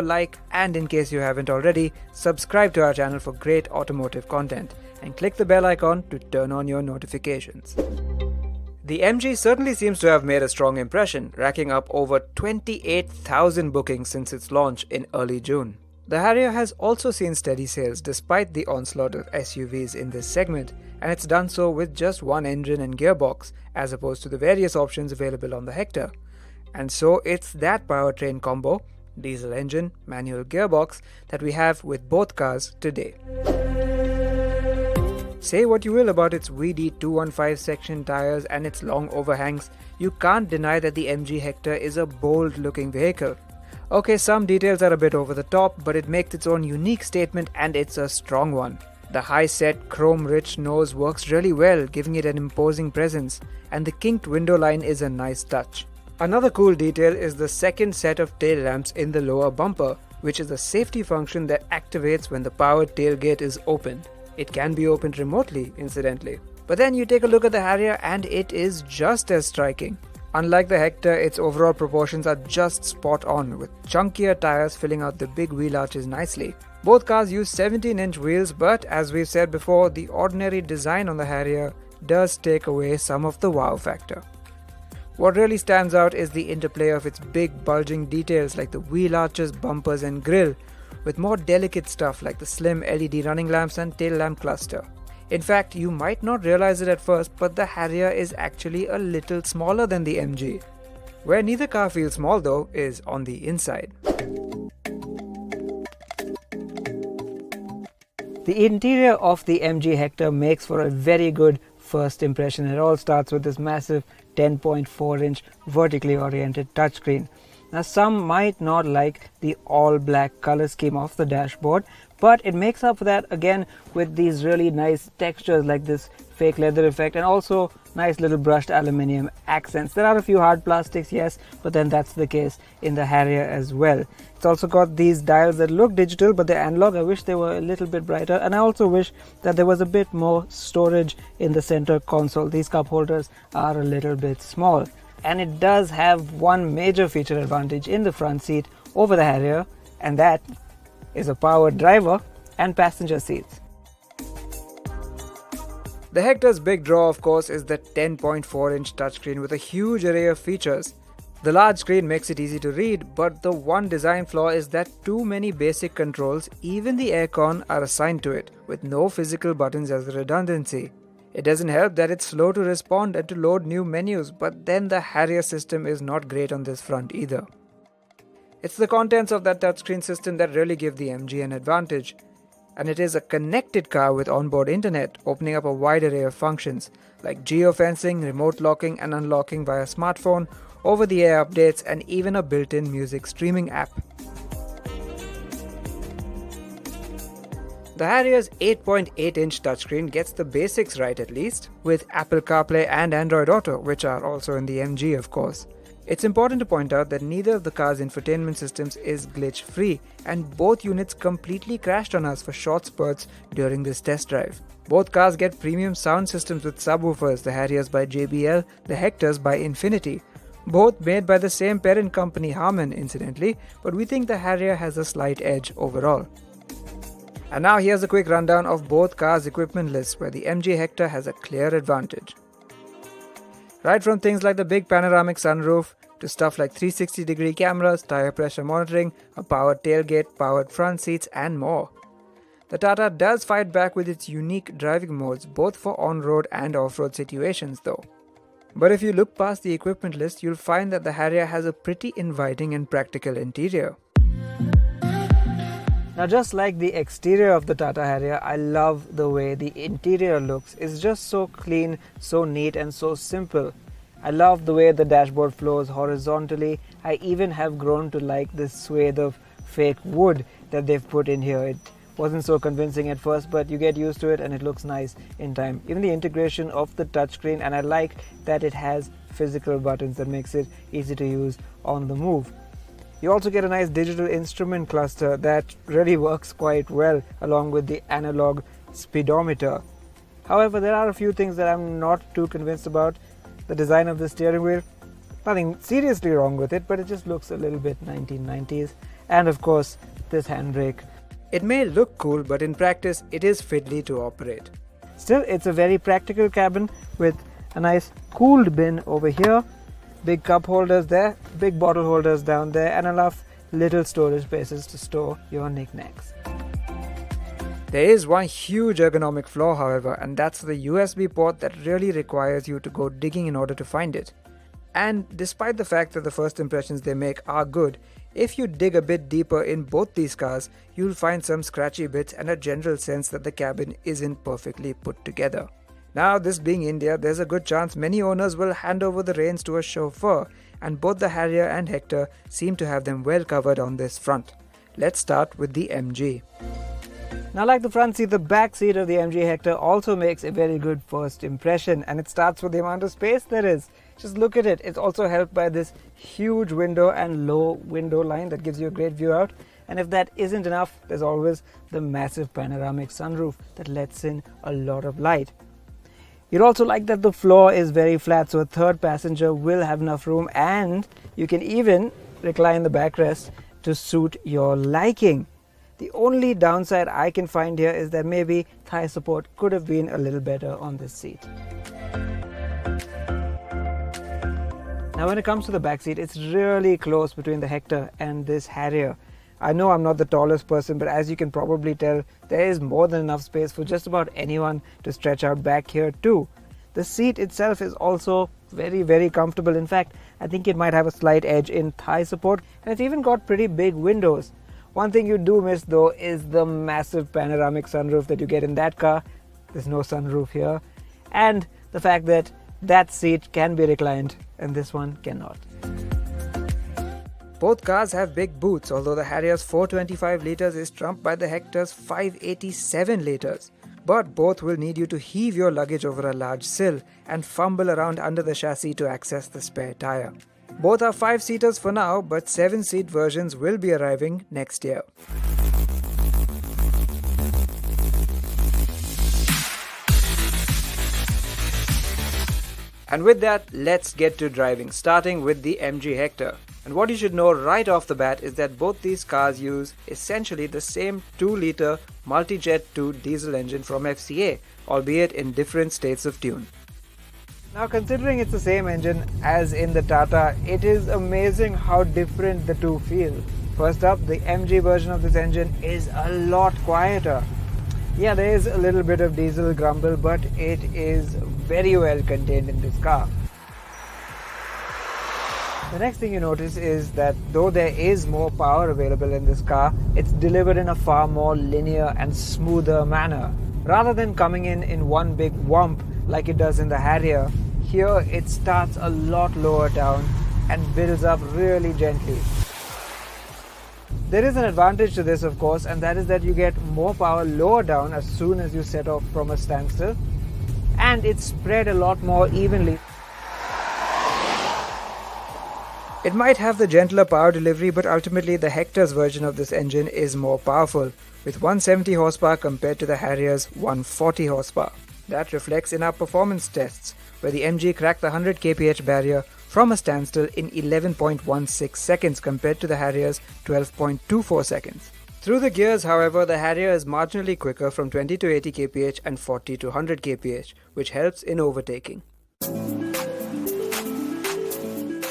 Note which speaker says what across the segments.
Speaker 1: like, and in case you haven't already, subscribe to our channel for great automotive content and click the bell icon to turn on your notifications. The MG certainly seems to have made a strong impression, racking up over 28,000 bookings since its launch in early June. The Harrier has also seen steady sales despite the onslaught of SUVs in this segment, and it's done so with just one engine and gearbox as opposed to the various options available on the Hector. And so it's that powertrain combo, diesel engine, manual gearbox, that we have with both cars today. Say what you will about its VD215 section tires and its long overhangs, you can't deny that the MG Hector is a bold looking vehicle. Okay, some details are a bit over the top, but it makes its own unique statement and it's a strong one. The high-set, chrome-rich nose works really well, giving it an imposing presence, and the kinked window line is a nice touch. Another cool detail is the second set of tail lamps in the lower bumper, which is a safety function that activates when the powered tailgate is opened. It can be opened remotely, incidentally. But then you take a look at the Harrier and it is just as striking. Unlike the Hector, its overall proportions are just spot on, with chunkier tires filling out the big wheel arches nicely. Both cars use 17-inch wheels, but as we've said before, the ordinary design on the Harrier does take away some of the wow factor. What really stands out is the interplay of its big bulging details like the wheel arches, bumpers and grille, with more delicate stuff like the slim LED running lamps and tail lamp cluster. In fact, you might not realize it at first, but the Harrier is actually a little smaller than the MG. Where neither car feels small though is on the inside. The interior of the MG Hector makes for a very good first impression. It all starts with this massive 10.4-inch vertically oriented touchscreen. Now, some might not like the all-black color scheme of the dashboard, but it makes up for that again with these really nice textures like this fake leather effect and also nice little brushed aluminium accents. There are a few hard plastics, yes, but then that's the case in the Harrier as well. It's also got these dials that look digital, but they're analog. I wish they were a little bit brighter, and I also wish that there was a bit more storage in the center console. These cup holders are a little bit small. And it does have one major feature advantage in the front seat over the Harrier, and that is a powered driver and passenger seats. The Hector's big draw, of course, is the 10.4-inch touchscreen with a huge array of features. The large screen makes it easy to read, but the one design flaw is that too many basic controls, even the aircon, are assigned to it, with no physical buttons as a redundancy. It doesn't help that it's slow to respond and to load new menus, but then the Harrier system is not great on this front either. It's the contents of that touchscreen system that really give the MG an advantage. And it is a connected car with onboard internet, opening up a wide array of functions like geofencing, remote locking and unlocking via smartphone, over-the-air updates and even a built-in music streaming app. The Harrier's 8.8-inch touchscreen gets the basics right at least, with Apple CarPlay and Android Auto, which are also in the MG of course. It's important to point out that neither of the car's infotainment systems is glitch-free, and both units completely crashed on us for short spurts during this test drive. Both cars get premium sound systems with subwoofers, the Harriers by JBL, the Hectors by Infinity. Both made by the same parent company Harman incidentally, but we think the Harrier has a slight edge overall. And now here's a quick rundown of both cars' equipment lists where the MG Hector has a clear advantage. Right from things like the big panoramic sunroof to stuff like 360-degree cameras, tire pressure monitoring, a powered tailgate, powered front seats and more. The Tata does fight back with its unique driving modes both for on-road and off-road situations though. But if you look past the equipment list, you'll find that the Harrier has a pretty inviting and practical interior. Now, just like the exterior of the Tata Harrier, I love the way the interior looks. It's just so clean, so neat and so simple. I love the way the dashboard flows horizontally. I even have grown to like this swathe of fake wood that they've put in here. It wasn't so convincing at first, but you get used to it and it looks nice in time. Even the integration of the touchscreen, and I like that it has physical buttons that makes it easy to use on the move. You also get a nice digital instrument cluster that really works quite well along with the analog speedometer. However, there are a few things that I'm not too convinced about. The design of the steering wheel, nothing seriously wrong with it, but it just looks a little bit 1990s. and of course this handbrake. It may look cool, but in practice it is fiddly to operate. Still, it's a very practical cabin with a nice cooled bin over here, big cup holders there, big bottle holders down there, and enough little storage spaces to store your knickknacks. There is one huge ergonomic flaw, however, and that's the USB port that really requires you to go digging in order to find it. And despite the fact that the first impressions they make are good, if you dig a bit deeper in both these cars, you'll find some scratchy bits and a general sense that the cabin isn't perfectly put together. Now, this being India, there's a good chance many owners will hand over the reins to a chauffeur, and both the Harrier and Hector seem to have them well covered on this front. Let's start with the MG. Now, like the front seat, the back seat of the MG Hector also makes a very good first impression, and it starts with the amount of space there is. Just look at it. It's also helped by this huge window and low window line that gives you a great view out. And if that isn't enough, there's always the massive panoramic sunroof that lets in a lot of light. You'd also like that the floor is very flat, so a third passenger will have enough room, and you can even recline the backrest to suit your liking. The only downside I can find here is that maybe thigh support could have been a little better on this seat. Now, when it comes to the back seat, it's really close between the Hector and this Harrier. I know I'm not the tallest person, but as you can probably tell, there is more than enough space for just about anyone to stretch out back here too. The seat itself is also very, very comfortable. In fact, I think it might have a slight edge in thigh support, and it's even got pretty big windows. One thing you do miss though is the massive panoramic sunroof that you get in that car. There's no sunroof here. And the fact that that seat can be reclined and this one cannot. Both cars have big boots, although the Harrier's 425 litres is trumped by the Hector's 587 litres. But both will need you to heave your luggage over a large sill and fumble around under the chassis to access the spare tyre. Both are 5-seaters for now, but 7-seat versions will be arriving next year. And with that, let's get to driving, starting with the MG Hector. And what you should know right off the bat is that both these cars use essentially the same 2-litre multi-jet 2 diesel engine from FCA, albeit in different states of tune. Now, considering it's the same engine as in the Tata, it is amazing how different the two feel. First up, the MG version of this engine is a lot quieter. Yeah, there is a little bit of diesel grumble, but it is very well contained in this car. The next thing you notice is that though there is more power available in this car, it's delivered in a far more linear and smoother manner. Rather than coming in one big whomp like it does in the Harrier, here it starts a lot lower down and builds up really gently. There is an advantage to this, of course, and that is that you get more power lower down as soon as you set off from a standstill, and it's spread a lot more evenly. It might have the gentler power delivery, but ultimately the Hector's version of this engine is more powerful, with 170 horsepower compared to the Harrier's 140 horsepower. That reflects in our performance tests, where the MG cracked the 100 kph barrier from a standstill in 11.16 seconds compared to the Harrier's 12.24 seconds. Through the gears, however, the Harrier is marginally quicker from 20 to 80 kph and 40 to 100 kph, which helps in overtaking.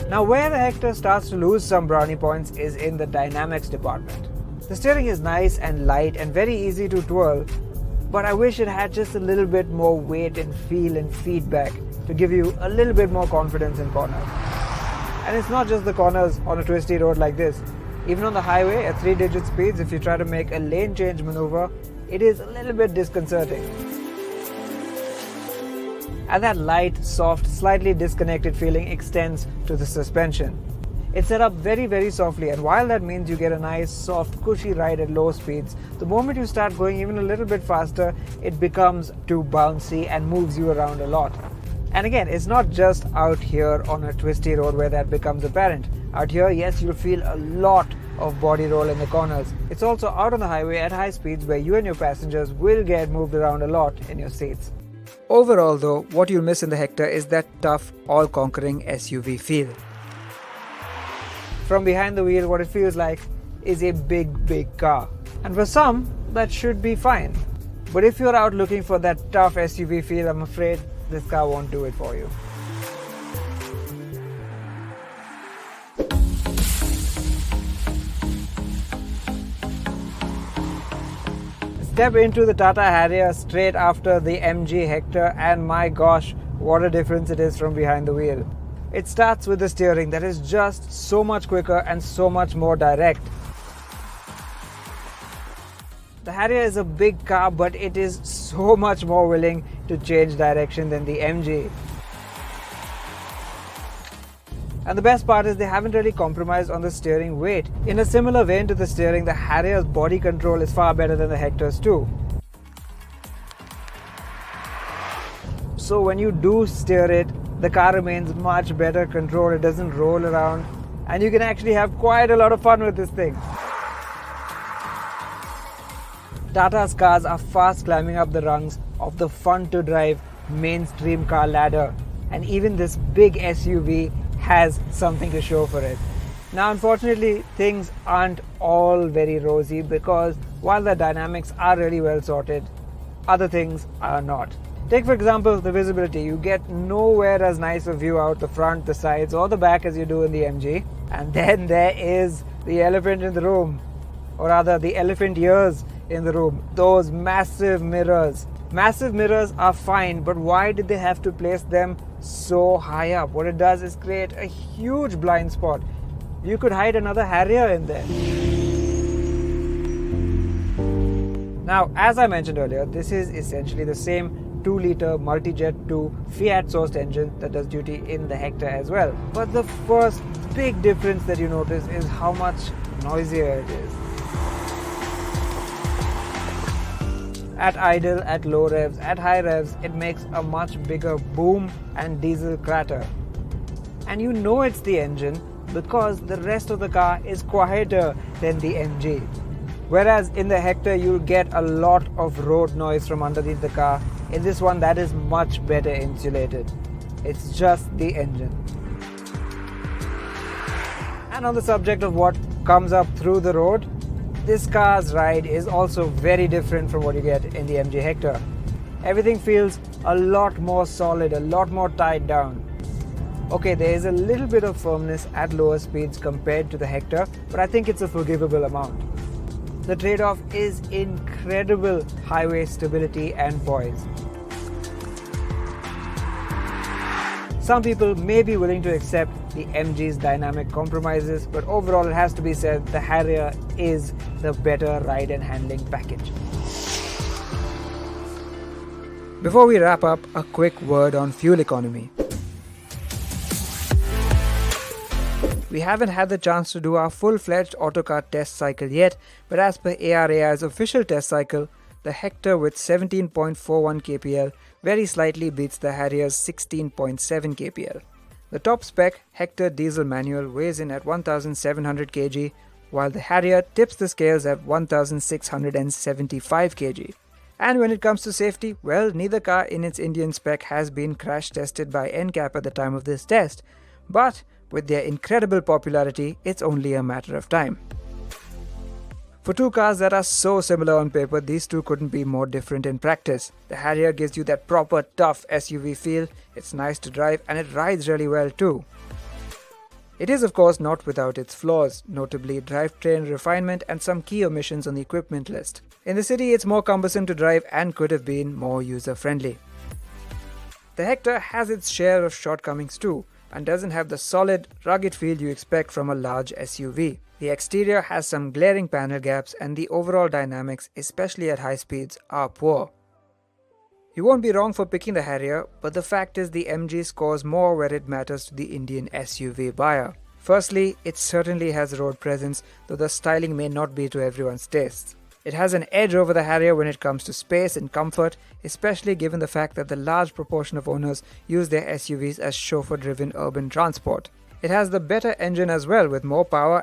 Speaker 1: Now, where the Hector starts to lose some brownie points is in the dynamics department. The steering is nice and light and very easy to twirl, but I wish it had just a little bit more weight and feel and feedback to give you a little bit more confidence in corners. And it's not just the corners on a twisty road like this. Even on the highway at 3-digit speeds, if you try to make a lane change maneuver, it is a little bit disconcerting. And that light, soft, slightly disconnected feeling extends to the suspension. It's set up very, very softly, and while that means you get a nice, soft, cushy ride at low speeds, the moment you start going even a little bit faster, it becomes too bouncy and moves you around a lot. And again, it's not just out here on a twisty road where that becomes apparent. Out here, yes, you'll feel a lot of body roll in the corners. It's also out on the highway at high speeds where you and your passengers will get moved around a lot in your seats. Overall though, what you'll miss in the Hector is that tough, all-conquering SUV feel. From behind the wheel, what it feels like is a big car. And for some, that should be fine. But if you're out looking for that tough SUV feel, I'm afraid this car won't do it for you. Step into the Tata Harrier straight after the MG Hector, and my gosh, what a difference it is from behind the wheel. It starts with the steering that is just so much quicker and so much more direct. The Harrier is a big car, but it is so much more willing to change direction than the MG. And the best part is they haven't really compromised on the steering weight. In a similar vein to the steering, the Harrier's body control is far better than the Hector's too. So when you do steer it, the car remains much better controlled, it doesn't roll around, and you can actually have quite a lot of fun with this thing. Tata's cars are fast climbing up the rungs of the fun-to-drive mainstream car ladder, and even this big SUV has something to show for it. Now, unfortunately, things aren't all very rosy because while the dynamics are really well sorted, other things are not. Take for example the visibility. You get nowhere as nice a view out the front, the sides or the back as you do in the MG. And then there is the elephant in the room, or rather the elephant ears in the room, those massive mirrors. Massive mirrors are fine, but why did they have to place them so high up? What it does is create a huge blind spot. You could hide another Harrier in there. Now, as I mentioned earlier, this is essentially the same 2-litre multi-jet 2 Fiat-sourced engine that does duty in the Hector as well. But the first big difference that you notice is how much noisier it is. At idle, at low revs, at high revs, it makes a much bigger boom and diesel clatter. And you know it's the engine because the rest of the car is quieter than the MG. Whereas in the Hector, you'll get a lot of road noise from underneath the car. In this one, that is much better insulated. It's just the engine. And on the subject of what comes up through the road, this car's ride is also very different from what you get in the MG Hector. Everything feels a lot more solid, a lot more tied down. Okay, there is a little bit of firmness at lower speeds compared to the Hector, but I think it's a forgivable amount. The trade-off is incredible highway stability and poise. Some people may be willing to accept the MG's dynamic compromises, but overall it has to be said the Harrier is the better ride and handling package. Before we wrap up, a quick word on fuel economy. We haven't had the chance to do our full-fledged autocar test cycle yet, but as per ARAI's official test cycle, the Hector with 17.41 kpl very slightly beats the Harrier's 16.7 kpl. The top spec Hector diesel manual weighs in at 1700 kg, while the Harrier tips the scales at 1675 kg. And when it comes to safety, well, neither car in its Indian spec has been crash tested by NCAP at the time of this test, but with their incredible popularity, it's only a matter of time. For two cars that are so similar on paper, these two couldn't be more different in practice. The Harrier gives you that proper tough SUV feel, it's nice to drive and it rides really well too. It is of course not without its flaws, notably drivetrain refinement and some key omissions on the equipment list. In the city it's more cumbersome to drive and could have been more user-friendly. The Hector has its share of shortcomings too, and doesn't have the solid, rugged feel you expect from a large SUV. The exterior has some glaring panel gaps and the overall dynamics, especially at high speeds, are poor. You won't be wrong for picking the Harrier, but the fact is the MG scores more where it matters to the Indian SUV buyer. Firstly, it certainly has road presence, though the styling may not be to everyone's tastes. It has an edge over the Harrier when it comes to space and comfort, especially given the fact that the large proportion of owners use their SUVs as chauffeur-driven urban transport. It has the better engine as well with more power